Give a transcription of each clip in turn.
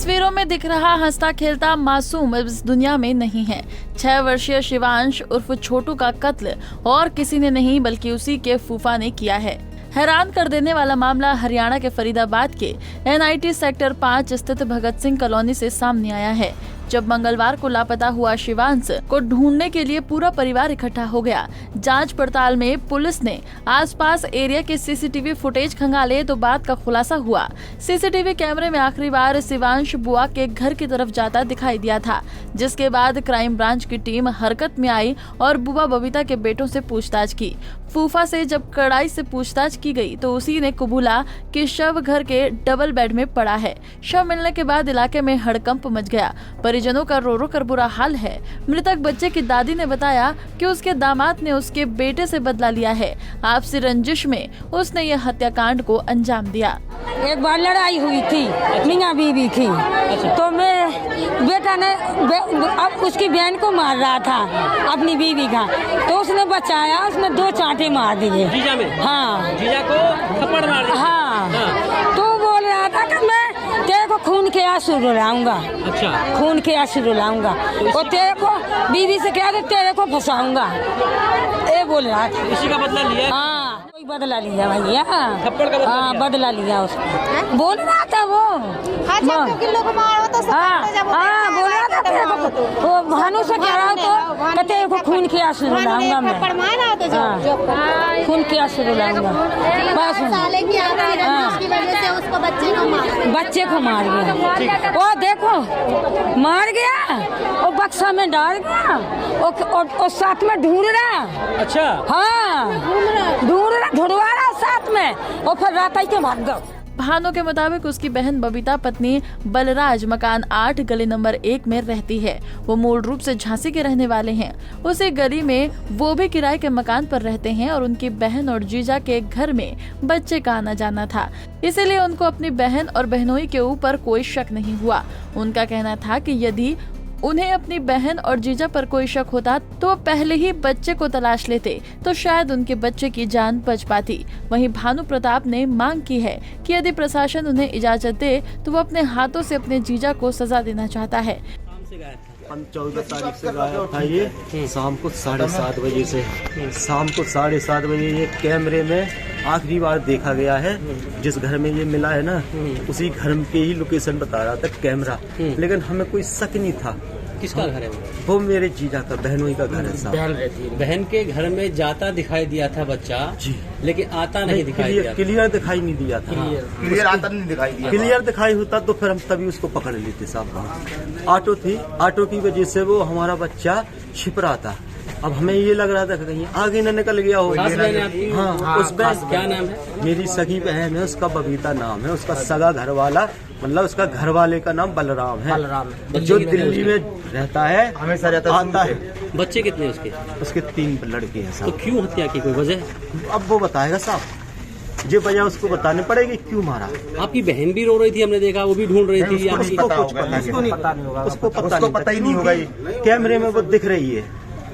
तस्वीरों में दिख रहा हंसता खेलता मासूम इस दुनिया में नहीं है। 6 वर्षीय शिवांश उर्फ छोटू का कत्ल और किसी ने नहीं बल्कि उसी के फूफा ने किया है। हैरान कर देने वाला मामला हरियाणा के फरीदाबाद के NIT सेक्टर 5 स्थित भगत सिंह कॉलोनी से सामने आया है, जब मंगलवार को लापता हुआ शिवांश को ढूंढने के लिए पूरा परिवार इकट्ठा हो गया। जांच पड़ताल में पुलिस ने आसपास एरिया के CCTV फुटेज खंगाले तो बात का खुलासा हुआ। CCTV कैमरे में आखिरी बार शिवांश बुआ के घर की तरफ जाता दिखाई दिया था, जिसके बाद क्राइम ब्रांच की टीम हरकत में आई और बुआ बबीता के बेटों से पूछताछ की। फूफा से जब कड़ाई से पूछताछ की गई तो उसी ने कबूला कि शव घर के डबल बेड में पड़ा है। शव मिलने के बाद इलाके में हड़कंप मच गया। परिजनों का रो रो कर बुरा हाल है। मृतक बच्चे की दादी ने बताया कि उसके दामाद ने उसके बेटे से बदला लिया है। आपसी रंजिश में उसने यह हत्याकांड को अंजाम दिया। एक बार लड़ाई हुई थी, मियां बीवी थी, तो मैं बेटा ने अब उसकी बहन को मार रहा था, अपनी बीवी का, तो उसने बचाया, उसने 2 चांटे मार दिए। जीजा में? हाँ, जीजा को थप्पड़ मार दिया। हाँ। तो बोल रहा था कि मैं तेरे को खून के आंसू रुलाऊंगा। अच्छा। खून के आंसू रुलाऊंगा और तेरे को बीवी से क्या तेरे को फंसाऊंगा, ये बोल रहा था। इसी का बदला लिया? हाँ, कोई बदला लिया भैया, थप्पड़ का बदला? हाँ, बदला लिया उसको। बोल रहा था वो, हाँ, बोल रहा था वो भानु से कह रहा तो कहते को खून के आंसू रुलाऊंगा मैं। खून के आंसू रुलाऊंगा बस। बच्चे को मार गया, वो देखो मार गया, वो बक्सा में डाल गया और साथ में ढूंढ रहा। अच्छा। हाँ, ढूंढवा रहा साथ में, और फिर रात आई के भाग गया। भानु के मुताबिक उसकी बहन बबीता पत्नी बलराज मकान 8 गली नंबर 1 में रहती है। वो मूल रूप से झांसी के रहने वाले हैं। उसी गली में वो भी किराए के मकान पर रहते हैं और उनकी बहन और जीजा के घर में बच्चे का आना जाना था, इसीलिए उनको अपनी बहन और बहनोई के ऊपर कोई शक नहीं हुआ। उनका कहना था कि यदि उन्हें अपनी बहन और जीजा पर कोई शक होता तो वो पहले ही बच्चे को तलाश लेते, तो शायद उनके बच्चे की जान बच पाती। वहीं भानु प्रताप ने मांग की है कि यदि प्रशासन उन्हें इजाजत दे तो वो अपने हाथों से अपने जीजा को सजा देना चाहता है। 14 तारीख से गायब था ये, शाम को 7:30 बजे से। शाम को 7:30 बजे ये कैमरे में आखिरी बार देखा गया है। जिस घर में ये मिला है ना, उसी घर के ही लोकेशन बता रहा था कैमरा, लेकिन हमें कोई शक नहीं था। किसका घर है वो मेरे जीजा का, बहनोई का घर है साहब। बहन के घर में जाता दिखाई दिया था बच्चा जी, लेकिन आता नहीं दिखाई दिया। क्लियर दिखाई नहीं दिया था। क्लियर आता नहीं दिखाई दिया। क्लियर दिखाई होता तो फिर हम तभी उसको पकड़ लेते साहब। ऑटो थी, ऑटो की वजह से वो हमारा बच्चा छिप रहा था। अब हमें ये लग रहा था कि कहीं आगे न निकल गया हो। हाँ, उसका क्या नाम है? मेरी सगी बहन है, उसका बबीता नाम है। उसका सगा घर वाला, मतलब उसका घर वाले का नाम बलराम है, जो दिल्ली में रहता है, हमेशा रहता है। बच्चे कितने उसके? उसके 3 लड़के हैं साहब। तो क्यों हत्या की, कोई वजह? अब वो बताएगा साहब, ये वजह उसको बताने पड़ेगी क्यों मारा। आपकी बहन भी रो रही थी, हमने देखा, वो भी ढूंढ रही थी। उसको पता ही नहीं होगा। कैमरे में वो दिख रही है।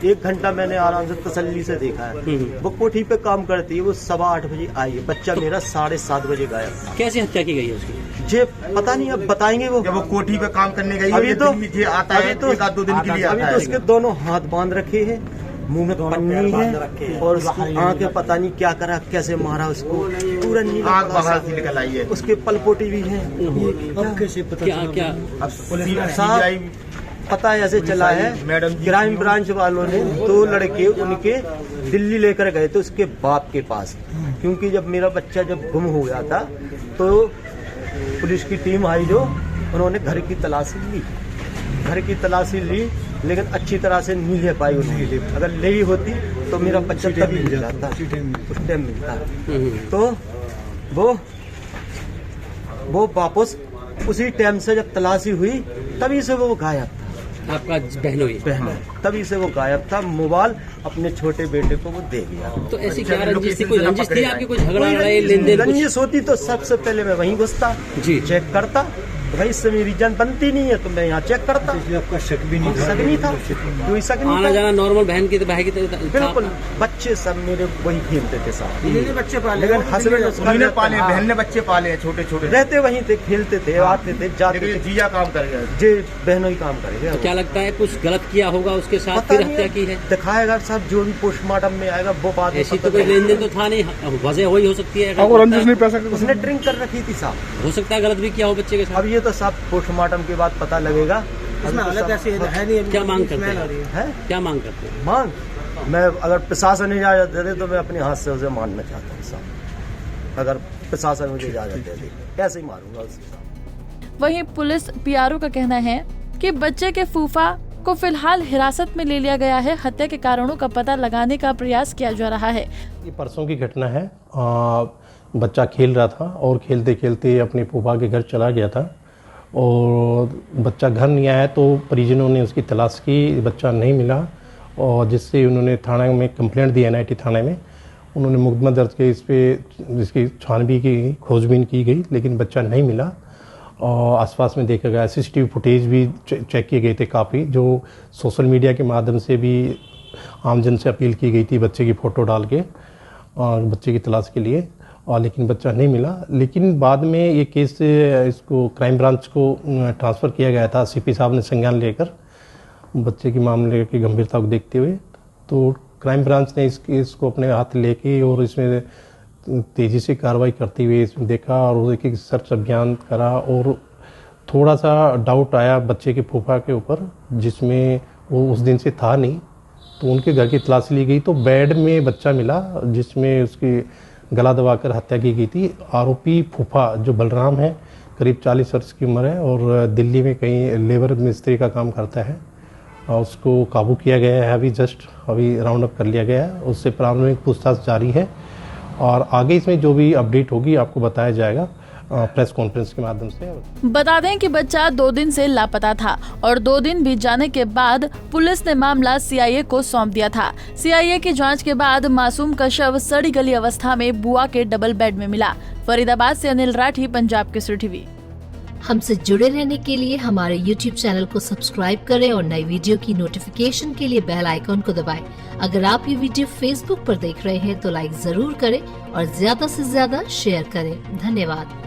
1 घंटा मैंने आराम से तसल्ली से देखा है। वो कोठी पे काम करती है। वो 7:15 बजे आई है। बच्चा मेरा 7:30 बजे गायब। कैसे हत्या की गई है उसकी? जे पता नहीं, अब बताएंगे वो। वो कोठी पे काम करने गई, अभी तो आता है, 1-2 दिन के लिए आता है। अभी तो उसके दोनों हाथ बांध रखे हैं, मुंह में पन्नी है, और उसकी आंखें पता नहीं क्या करा, कैसे मारा उसको, पूरा आंख बाहर से निकल आई है। उसके पलपोटी भी है। क्या पता ऐसे चला है, क्राइम ब्रांच वालों ने 2 लड़के उनके दिल्ली लेकर गए थे उसके बाप के पास, क्योंकि जब मेरा बच्चा जब गुम हो गया था तो पुलिस की टीम आई, जो उन्होंने घर की तलाशी ली, लेकिन अच्छी तरह से नहीं ले पाई उसके लिए। अगर ले ही होती तो मेरा बच्चा तभी मिल जाता, उस टाइम मिलता। तो वो वापस उसी टाइम से जब तलाशी हुई तभी से वो गायब था। आपका बहन तभी से वो गायब था। मोबाइल अपने छोटे बेटे को वो दे गया। तो ऐसी क्या रंजिश थी? कोई रंजिश थी आपकी? कोई झगड़ा लड़ाई लेन देन? रंजिश होती तो सबसे पहले मैं वहीं घुसता जी, चेक करता, भाई इससे मेरी जान बनती नहीं है तो मैं यहाँ चेक करता। आपका शक भी नहीं शक नहीं था, कोई शक नहीं आना था। जाना नॉर्मल बहन की भाई की तरह बिल्कुल, बच्चे सब मेरे वही खेलते थे साथ, बच्चे पाले, लेकिन हस्बैंड उसका उन्होंने पाले, बहन ने बच्चे पाले हैं छोटे छोटे, रहते वहीं थे, खेलते थे, आते थे, जाते लेकिन थे। जीजा काम कर गया। जे बहनों ही काम करेगा। क्या लगता है कुछ गलत किया होगा उसके साथ, पता फिर नहीं हत्या की है? दिखाएगा साहब, जो भी पोस्टमार्टम में आएगा वो बात में ऐसी पता तो कोई लगेगा। लेन देन तो था नहीं, वजह वही हो सकती है। उसने ड्रिंक कर रखी थी साहब, हो सकता है गलत भी किया हो बच्चे के साथ। अब ये तो सब पोस्टमार्टम के बाद पता लगेगा। इसमें हालत ऐसी है नहीं, क्या मांग करते है क्या मांग करते हैं? मांग, मैं अगर प्रशासन इजाजत दे दे तो मैं अपने हाथ से उसे मारना चाहता हूँ साहब। अगर प्रशासन मुझे इजाजत दे दे कैसे ही मारूंगा उसे। वहीं पुलिस पीआरओ का कहना है कि बच्चे के फूफा को फिलहाल हिरासत में ले लिया गया है। हत्या के कारणों का पता लगाने का प्रयास किया जा रहा है। ये परसों की घटना है। बच्चा खेल रहा था और खेलते खेलते अपने फूफा के घर चला गया था और बच्चा घर नहीं आया तो परिजनों ने उसकी तलाश की, बच्चा नहीं मिला और जिससे उन्होंने थाना में कंप्लेंट दी, NIT थाने में। उन्होंने मुकदमा दर्ज किया, इस पर इसकी छानबीन की, खोजबीन की गई, लेकिन बच्चा नहीं मिला। और आसपास में देखा गया, CCTV फुटेज भी चेक किए गए थे काफ़ी, जो सोशल मीडिया के माध्यम से भी आमजन से अपील की गई थी बच्चे की फ़ोटो डाल के और बच्चे की तलाश के लिए, और लेकिन बच्चा नहीं मिला। लेकिन बाद में ये केस इसको क्राइम ब्रांच को ट्रांसफ़र किया गया था, CP साहब ने संज्ञान लेकर बच्चे के मामले की गंभीरता को देखते हुए। तो क्राइम ब्रांच ने इस केस को अपने हाथ लेके और इसमें तेज़ी से कार्रवाई करते हुए इसमें देखा और एक सर्च अभियान करा और थोड़ा सा डाउट आया बच्चे के फूफा के ऊपर, जिसमें वो उस दिन से था नहीं, तो उनके घर की तलाशी ली गई तो बेड में बच्चा मिला जिसमें उसकी गला दबाकर हत्या की गई थी। आरोपी फूफा जो बलराम है, करीब 40 वर्ष की उम्र है और दिल्ली में कहीं लेबर मिस्त्री का काम करता है, और उसको काबू किया गया है। अभी राउंड अप कर लिया गया है, उससे प्रारंभिक पूछताछ जारी है और आगे इसमें जो भी अपडेट होगी आपको बताया जाएगा प्रेस कॉन्फ्रेंस के माध्यम से। बता दें कि बच्चा 2 दिन से लापता था और 2 दिन बीत जाने के बाद पुलिस ने मामला CIA को सौंप दिया था। CIA की जांच के बाद मासूम का शव सड़ी गली अवस्था में बुआ के डबल बेड में मिला। फरीदाबाद से अनिल राठी, पंजाब केसरी टीवी। हमसे जुड़े रहने के लिए हमारे YouTube चैनल को सब्सक्राइब करें और नई वीडियो की नोटिफिकेशन के लिए बेल आइकॉन को दबाएं। अगर आप ये वीडियो Facebook पर देख रहे हैं तो लाइक जरूर करें और ज्यादा से ज्यादा शेयर करें। धन्यवाद।